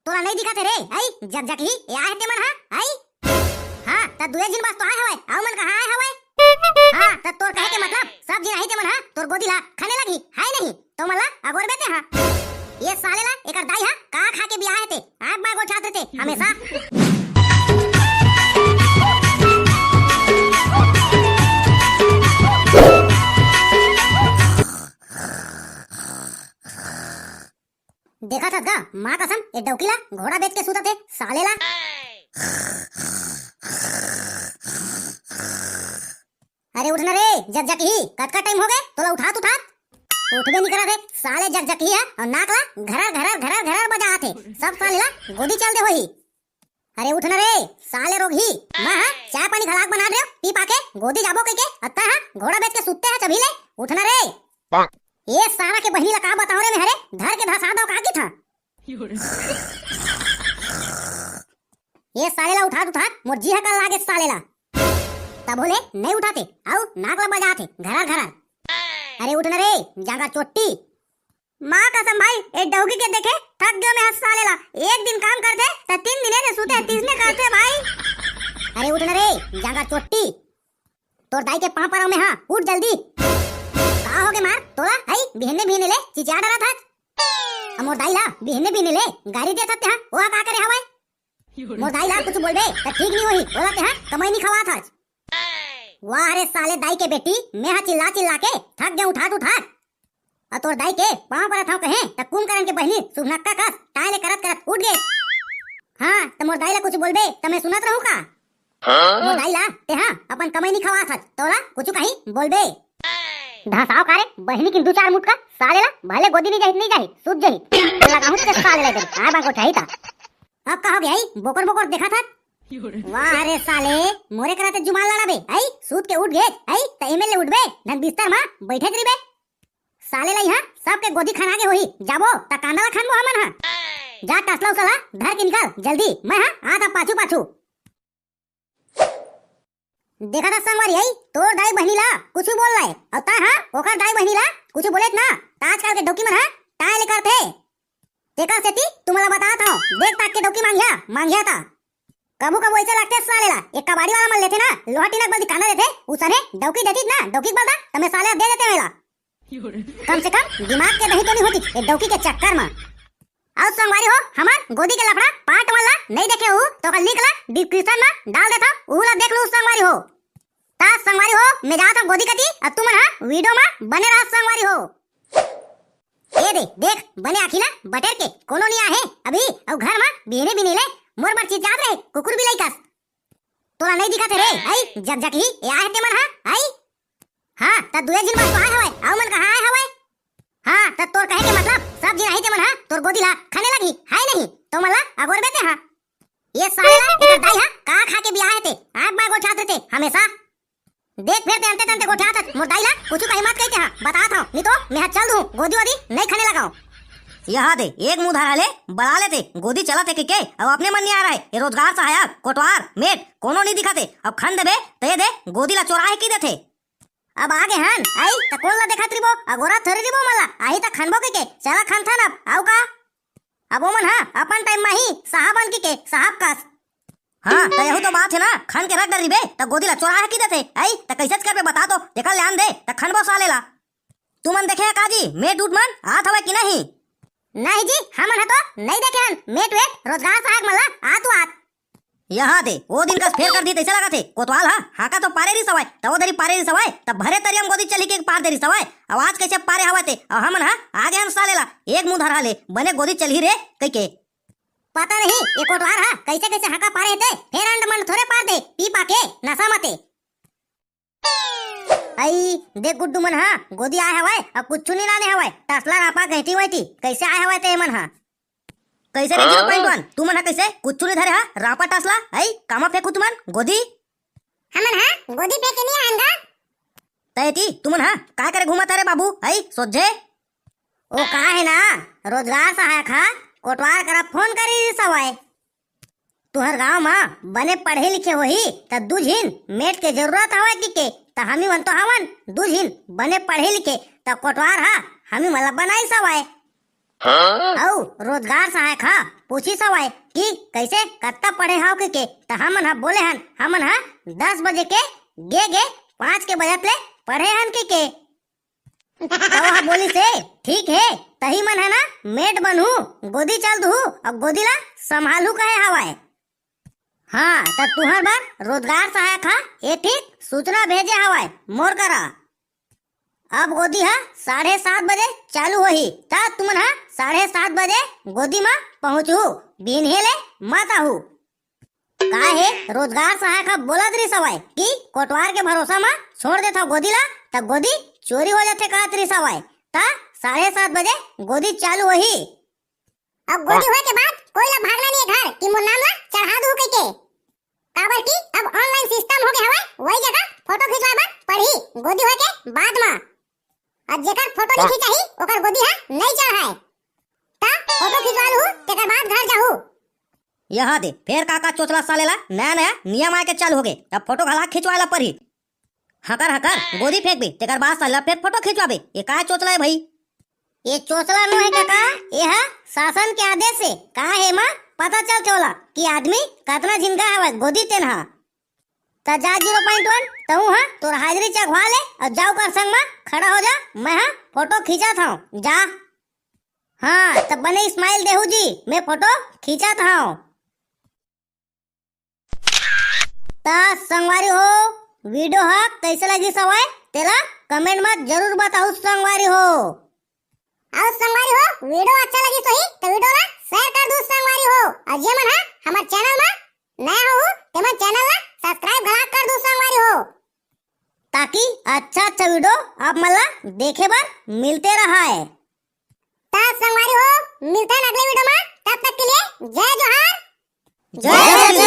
तोला नहीं दिखा थे रे आई जग जग ही या है ते मन हा आई हां त दुए जिन बस तो आए हवे आउ मन कहां आए हवे हां त तोर कहे के मतलब सब जिन आई ते मन हा तोर गोदी ला खाने लगी है नहीं तो मला अगोर बेते हा ये साले ला एकर दाई हा का खा के बियाह है ते आग बागो छात्र थे हमेशा देखा था का माँ कसम ये डौकीला घोड़ा बेच के सूता थे सालेला अरे उठना रे जग जग ही कत का टाइम हो गए तोला उठा उठबे नहीं करा थे साले जग जग ही है और नाकला घरर बजा थे सब सालेला गोदी चल दे होई अरे उठना रे साले रोग ही माँ चाय पानी खलाक बना दे पी पाके गोदी जाबो कह के अत्ता है घोड़ा बेच के सुते हैं चबीले उठना रे ये सारा के बहनी ला का बताओ रे मेरे धर के धसा दो का की था ये साले ला उठा मोर जी हकल लागे साले ला तब बोले नहीं उठाते आओ नाक ला बजाते घरा अरे उठना रे जागा चोट्टी माँ कसम भाई ए डौगी के देखे थक गयो मैं साले ला एक दिन काम करते तो 3 दिन ने सूते 30 ने करते भाई अरे उठना रे जागा चोट्टी तोर दाई के पांव पर में हां उठ जल्दी का होगे मार तोला आई बिहने ले चिचिया डरा था मोर दाई ला बिहने ले गाड़ी दे सकते हां वो का करे हवाई मोर दाई ला कुछ बोलबे त ठीक नहीं होई बोला ते हां कमाई नहीं खवा था वाह रे साले दाई के बेटी मैं हा चिल्ला के थक गया उठा आ तोर दाई के पांव पर था कहे त कुंभकर्ण के बहनी सुभनक्का का टाले करत उठ गए हां त मोर दाई ला कुछ बोलबे त मैं सुनत रहूं का मोर दाई ला ते हां अपन कमाई नहीं खवा था तोला कुछ कहीं बोलबे ढासाव कारे बहनी की 2-4 मुटका साले ला भले गोदी नहीं जाही सुत जाही लगाहू के साले ला इधर आ बाको चाहिए था अब कहा गई बोकर देखा था वाह रे साले मोरे कराते जुमाल लाना बे आई सूत के उठ गए आई त एमएलए उठबे धन बिस्तर में बैठे करीबे साले ला यहां सब के गोदी खाना के होई जाबो त कांदा ला खानबो हमन हां जा टसलाव साला धर के निकाल जल्दी मैं हां आता पाछू देखा था संगवारी आई तोर दाई बहनी ला कुछ बोल रहा है और ता हां ओकर दाई बहनी ला कुछ बोलेत ना ताज काल के डोकी मन हां टाले करते तेका सेती तुम्हाला बताता हूं देख ताक के डोकी मांगिया था कबू ऐसे लगते साले ला एक कबाड़ी वाला मन लेते ना लोहा टीनक बल्दी काना देते उसने डोकी देती ना डोकी बल्दा तमे साले दे देते मेला कम से कम दिमाग के नहीं तो नहीं होती ये डोकी के चक्कर में और संगवारी हो हमार गोदी के लफड़ा पार्ट वाला नहीं देखे हो तो कल लिख ला डिस्क्रिप्शन में डाल देता हूं ला देख लो संगवारी हो ता संगवारी हो मैं जाता गोदी कती अब तुम ना वीडियो में बने रहा संगवारी हो ए देख बने आखिला बटेर के कोनो नहीं आहे अभी और घर में बिहने भी नहीं ले मोर बर चीज याद रहे कुकुर भी लइकास तोला नहीं दिखा थे रे आई जग जग ही या है ते मन हां आई हां त दुए जिन बस आए हवे आउ मन कहां आए हवे हां त तोर कहे के मतलब सब जिन आई ते मन हां तोर गोदी ला खाने लगी है नहीं तो मला अगोर बेते हां ये साले ला एकर दाई हां का खा के बियाह है ते आग बागो छात्र थे हमेशा देख फिर तंते गोठा था मोर दाई ला कुछ कहीं मत कहते हां बताता हूं नहीं तो मैं चल दूं गोदी वादी नहीं खाने लगाऊं यहाँ दे एक मुंह धरा ले बड़ा लेते गोदी चलाते के अब अपने मन नहीं आ रहा है ये रोजगार सहायक कोटवार मेट कोनो नहीं दिखाते अब खन देबे तो ये दे गोदी ला चोराहे की देते अब आगे हन आई त कोन ला देखा त्रिबो अगोरा थरी दिबो मला आई त खनबो के चला खन था ना आउ का अब ओमन हां अपन टाइम में ही साहबन के साहब का हां त यहू तो बात है ना खन के रख डरीबे त गोदी ला चोराहे की देते आई त कैसे करबे बता दो देखा ध्यान दे त खनबो साले ला तुमन देखे काजी मेट उठ मन आत हवे कि नहीं नहीं जी हमन तो नहीं देखे हन मेट वेट रोजगार सहायक मला आतु आत यहाँ दे वो दिन का फेर कर दी तैसे लगा थे कोतवाल हां का तो पारे री सवाय तो दरी पारे री सवाय तब भरे तरियम गोदी चली के पार देरी सवाय आवाज कैसे पारे हवा थे और हमन हां आगे हम सालेला एक मुंह धरा ले बने गोदी चली रे कई के पता नहीं ये कोतवाल हां कैसे हाका पारे थे फेर अंड मन थोड़े पार दे पी पाके नशा मते आई देख गुड्डू मन हां गोदी आए हवाय अब कुछ नहीं लाने हवाय टसला रापा गहती वैती कैसे आए हवाय ते मन हां कैसे रे 0.1 तू मन कैसे कुछ नहीं धरे हां रापा टसला आई कामा फेंकू तुमन गोदी हमन हां गोदी फेंके नहीं आंगा तैती तुमन हां काय करे घुमा तारे बाबू आई सोझे ओ का है ना रोजगार सहायक हां कोटवार करा फोन करी सवाय तुहर गांव में बने पढ़े लिखे होही त दुझिन मेट के जरूरत हवे के त हमी मन तो हवन दुझिन बने पढ़े लिखे त कोटवार हा हमी मला बनाई सवाय औ रोजगार सहायक हा पूछी सवाय कि कैसे कत्ता पढ़े हाव के त हमन हा बोले हन हमन हा 10 बजे के गे 5 के बजत ले पढ़े हन के तो हा बोली से ठीक है तही मन है ना मेट बनहू गोदी चल दू अब गोदी ला संभालू कहे हवाए। हाँ तो तुहर बार रोजगार सहायक हा ये ठीक सूचना भेजे हवाए मोर करा। अब गोदी हा 7:30 बजे चालू होही ता तुमन हा 7:30 बजे गोदी में पहुँचू बिन्हे ले मत आहू। का है रोजगार सहायक हा बोलत रही सवाय कि कोटवार के भरोसा में छोड़ देता गोदी ला तब गोदी चोरी हो जाते कहत रही सवाय ता 7:30 बजे गोदी चालू होही। अब गोदी होए के बाद कोई ला भागना नहीं है घर कि मोर नाम ला चढ़ा दू के काबर की अब ऑनलाइन सिस्टम हो गया हवे वही जगह फोटो खिंचवा बर पड़ी गोदी होए के बाद में। अब जेकर फोटो नहीं खिंचाही ओकर गोदी हा नहीं चढ़ाए ता फोटो खिंचवा लू तेकर बाद घर जाहू। यह दे फिर काका चोचला सालेला नया नया नियम आके चालू हो गए अब फोटो घला खिंचवाला पड़ी हकर हकर गोदी फेंक भी तेकर बाद साला फिर फोटो खिंचवाबे ये का चोचला है भाई। ये चोचला नो है काका यह शासन के आदेश से का है मां पता चल चला कि आदमी कितना जिंदा है गोदी तेन हा ता जा 0.1 तू हां तोर हाजिरी चखवा ले और जाओ कर संग में खड़ा हो जा मैं हां फोटो खींचा था जा। हाँ तब बने इस्माइल देहू जी मैं फोटो खींचा था ता संगवारी हो वीडियो हा कैसे लगी सवाय तेला कमेंट में जरूर बताओ संगवारी हो। और संगवारी हो वीडियो अच्छा लगी तो ही तो वीडियो ला शेयर कर दू संगवारी हो और जे मन हा हमार चैनल में नया हो ते मन चैनल ला सब्सक्राइब घला कर दू संगवारी हो ताकि अच्छा अच्छा वीडियो आप मला देखे बार मिलते रहा है। ता संगवारी हो मिलते हैं अगले वीडियो में तब तक के लिए जय जोहार जय